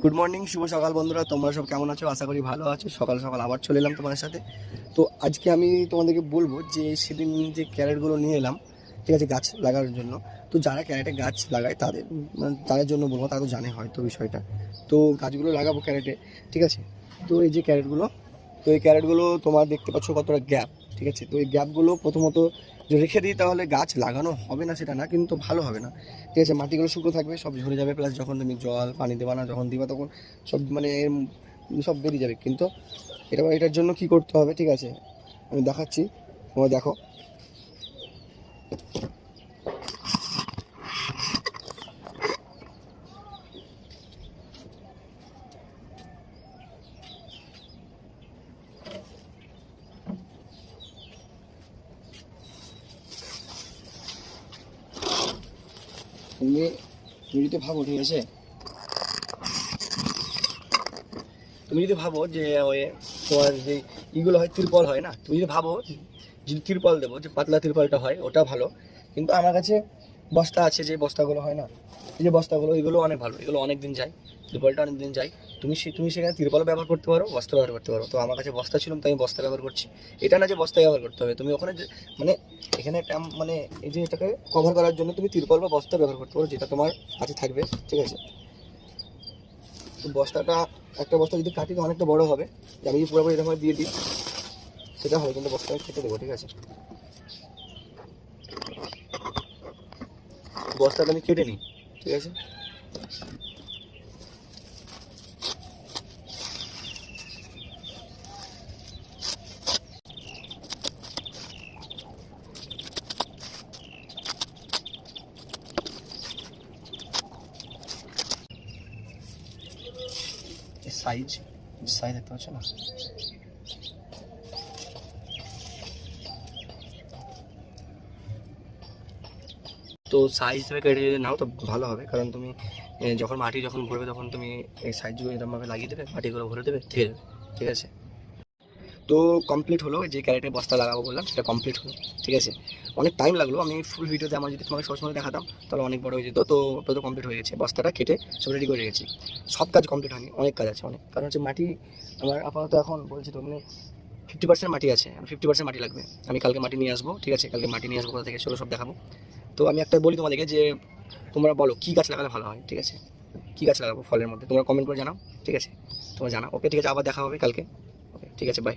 Good morning, শুভ সকাল বন্ধুরা। তোমরা সব কেমন আছো? আশা করি ভালো আছো। সকাল সকাল আবার চলে এলাম তোমাদের সাথে। তো আজকে আমি তোমাদেরকে বলবো যে সেদিন যে ক্যারেটগুলো নিয়ে এলাম, ঠিক আছে, গাছ লাগানোর জন্য। তো যারা ক্যারেটে গাছ লাগায় তাদের মানে তাদের জন্য বলবো, তারা তো জানে হয়তো বিষয়টা। তো গাছগুলো লাগাবো ক্যারেটে, ঠিক আছে। তো এই যে ক্যারেটগুলো, তো এই ক্যারেটগুলো তোমার দেখতে পাচ্ছ কতটা গ্যাপ, ঠিক আছে। তো এই গ্যাপগুলো প্রথমত যে রেখে দিই তাহলে গাছ লাগানো হবে না সেটা না, কিন্তু ভালো হবে না, ঠিক আছে। মাটিগুলো শুকনো থাকবে, সব ঝরে যাবে, প্লাস যখন তুমি জল পানি দেবা না, যখন দিবা তখন সব মানে সব বেরিয়ে যাবে। কিন্তু এটার জন্য কি করতে হবে, ঠিক আছে, আমি দেখাচ্ছি, তোমরা দেখো। তুমি তুমি যদি ভাবো, ঠিক আছে, তুমি যদি ভাবো যে ওই তোমার যে ইগুলো হয়, তিরপল হয় না, তুমি যদি ভাবো যদি তিরপল দেবো, যে পাতলা তিরপলটা হয় ওটা ভালো। কিন্তু আমার কাছে বস্তা আছে, যে বস্তাগুলো হয় না, এই যে বস্তাগুলো, এগুলো অনেক ভালো, এগুলো অনেক দিন যায়, তিরপলটা অনেক দিন যায়। তুমি সেখানে তিরপল ব্যবহার করতে পারো, বস্তা ব্যবহার করতে পারো। তো আমার কাছে বস্তা ছিল, তো আমি বস্তা ব্যবহার করছি। এটা না যে বস্তা ব্যবহার করতে হবে, তুমি ওখানে মানে এখানে একটা মানে এই যে এটাকে কভার করার জন্য তুমি তিরপল বা বস্তা ব্যবহার করতে পারো, যেটা তোমার কাছে থাকবে, ঠিক আছে। তো বস্তাটা, একটা বস্তা যদি কাটি তো অনেকটা বড় হবে, যে আমি যদি পুরোপুরি এরকম দিয়ে দিই সেটা হবে, কিন্তু বস্তাটা কেটে দেবো, ঠিক আছে। বস্তাটা আমি কেটে নিই, ঠিক আছে। সাইজ সাইজ দেখতে পাচ্ছ না? তো সাইজ হিসেবে কেটে যদি নাও তো ভালো হবে, কারণ তুমি যখন মাটি যখন ভরবে তখন তুমি এই সাইজগুলো এরকমভাবে লাগিয়ে দেবে, মাটিগুলো ভরে দেবে, ঠিক আছে, ঠিক আছে। তো কমপ্লিট হলো, যে ক্যারেটে বস্তা লাগাবো বললাম সেটা কমপ্লিট হলো, ঠিক আছে। অনেক টাইম লাগলো, আমি ফুল ভিডিওতে আমার যদি তোমাকে সবসময় দেখাতাম তাহলে অনেক বড় হয়ে যেত। তো কমপ্লিট হয়ে গেছে, বস্তাটা কেটে সব রেডি করে রেখেছি। সব কাজ কমপ্লিট হয়নি, অনেক কাজ আছে, অনেক। কারণ হচ্ছে মাটি আমার আপাতত এখন বলছি তো মানে 50% মাটি আছে, 50% মাটি লাগবে। আমি কালকে মাটি নিয়ে আসবো, ঠিক আছে, কালকে মাটি নিয়ে আসবো, কোথা থেকে চলো সব দেখাবো। তো আমি একটা বলি তোমাদেরকে, যে তোমরা বলো কী গাছ লাগালে ভালো হয়, ঠিক আছে, কী গাছ লাগাবো ফলের মধ্যে, তোমরা কমেন্ট করে জানাও, ঠিক আছে। তোমরা জানাও, ওকে, ঠিক আছে, আবার দেখা হবে কালকে, ওকে, ঠিক আছে, বাই।